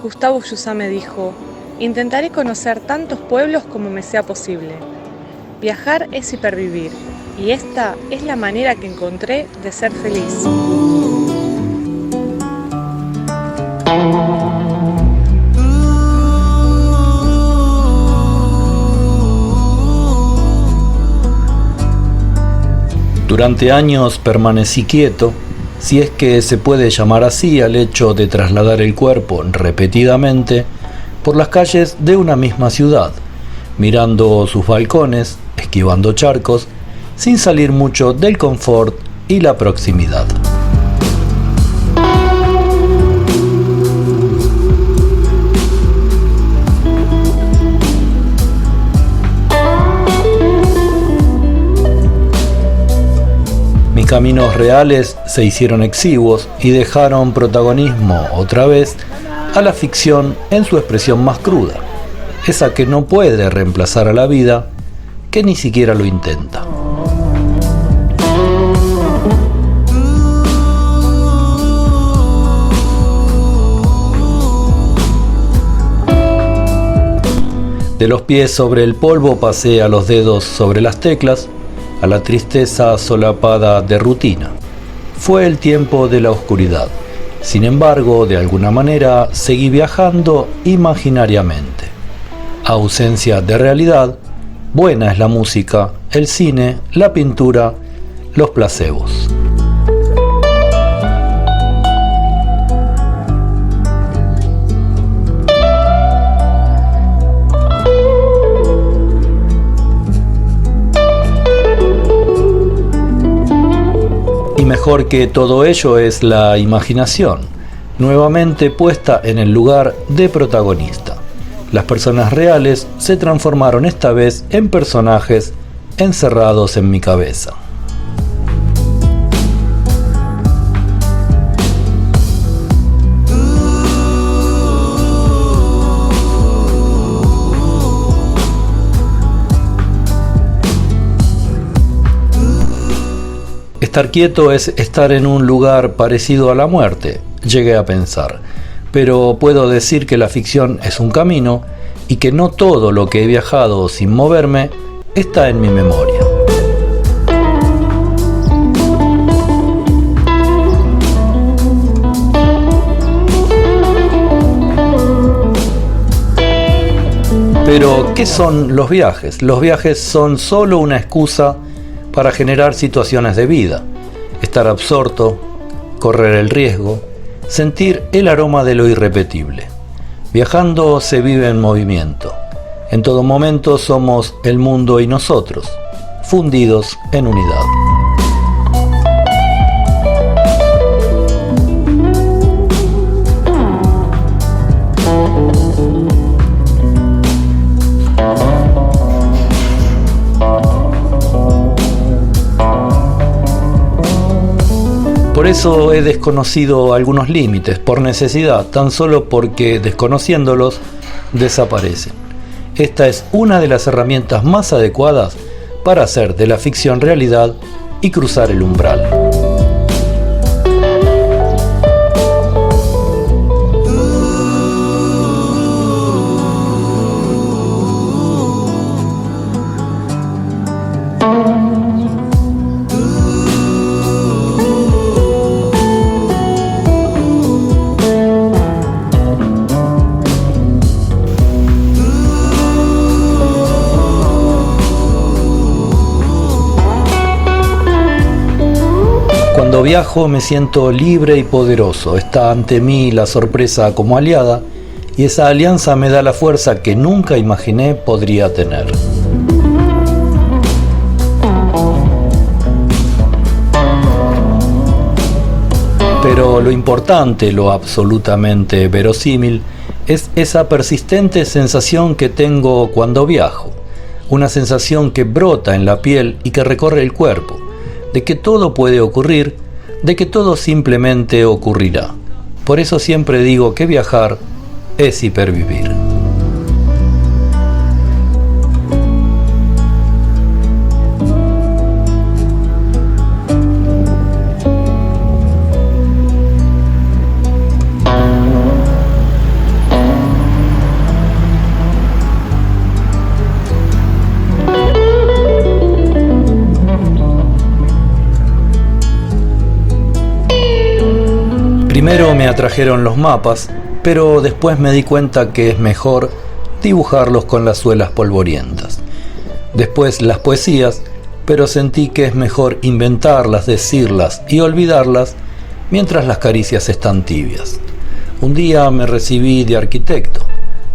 Gustavo Yusame dijo: intentaré conocer tantos pueblos como me sea posible. Viajar es hipervivir, y esta es la manera que encontré de ser feliz. Durante años permanecí quieto, si es que se puede llamar así al hecho de trasladar el cuerpo repetidamente por las calles de una misma ciudad, mirando sus balcones, esquivando charcos, sin salir mucho del confort y la proximidad. Mis caminos reales se hicieron exiguos y dejaron protagonismo otra vez a la ficción en su expresión más cruda, esa que no puede reemplazar a la vida, que ni siquiera lo intenta. De los pies sobre el polvo pasé a los dedos sobre las teclas, a la tristeza solapada de rutina. Fue el tiempo de la oscuridad. Sin embargo, de alguna manera, seguí viajando imaginariamente. Ausencia de realidad, buena es la música, el cine, la pintura, los placebos. Y mejor que todo ello es la imaginación, nuevamente puesta en el lugar de protagonista. Las personas reales se transformaron esta vez en personajes encerrados en mi cabeza. Estar quieto es estar en un lugar parecido a la muerte, llegué a pensar, pero puedo decir que la ficción es un camino y que no todo lo que he viajado sin moverme está en mi memoria. Pero, ¿qué son los viajes? Los viajes son solo una excusa para generar situaciones de vida, estar absorto, correr el riesgo, sentir el aroma de lo irrepetible. Viajando se vive en movimiento. En todo momento somos el mundo y nosotros, fundidos en unidad. Por eso he desconocido algunos límites, por necesidad, tan solo porque desconociéndolos desaparecen. Esta es una de las herramientas más adecuadas para hacer de la ficción realidad y cruzar el umbral. Cuando viajo me siento libre y poderoso. Está ante mí la sorpresa como aliada y esa alianza me da la fuerza que nunca imaginé podría tener. Pero lo importante, lo absolutamente verosímil, es esa persistente sensación que tengo cuando viajo. Una sensación que brota en la piel y que recorre el cuerpo, de que todo puede ocurrir, de que todo simplemente ocurrirá. Por eso siempre digo que viajar es hipervivir. atrajeron los mapas, pero después me di cuenta que es mejor dibujarlos con las suelas polvorientas. Después las poesías, pero sentí que es mejor inventarlas, decirlas y olvidarlas mientras las caricias están tibias. Un día me recibí de arquitecto,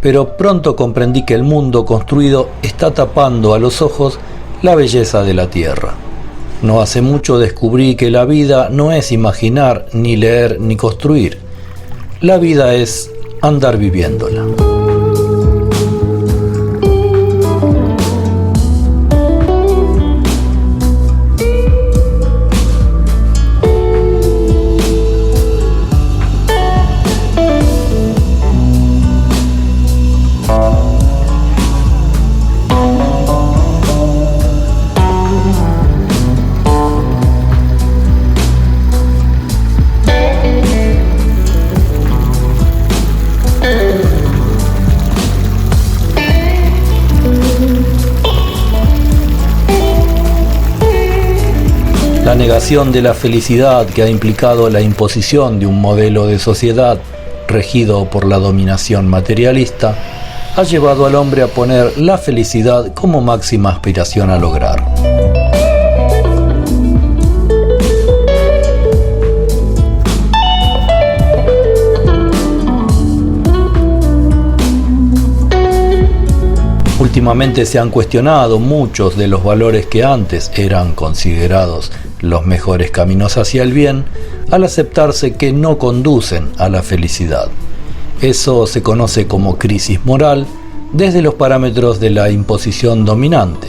pero pronto comprendí que el mundo construido está tapando a los ojos la belleza de la tierra. No hace mucho descubrí que la vida no es imaginar, ni leer, ni construir. La vida es andar viviéndola. La negación de la felicidad que ha implicado la imposición de un modelo de sociedad regido por la dominación materialista ha llevado al hombre a poner la felicidad como máxima aspiración a lograr. Últimamente se han cuestionado muchos de los valores que antes eran considerados los mejores caminos hacia el bien, al aceptarse que no conducen a la felicidad. Eso se conoce como crisis moral desde los parámetros de la imposición dominante,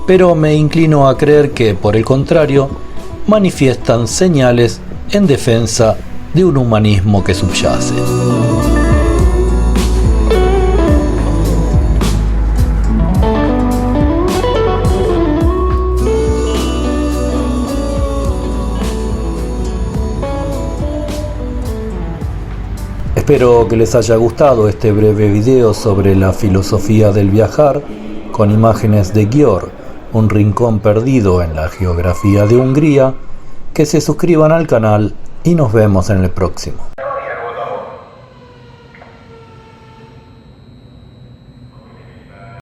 pero me inclino a creer que, por el contrario, manifiestan señales en defensa de un humanismo que subyace. Espero que les haya gustado este breve video sobre la filosofía del viajar, con imágenes de Győr, un rincón perdido en la geografía de Hungría. Que se suscriban al canal y nos vemos en el próximo.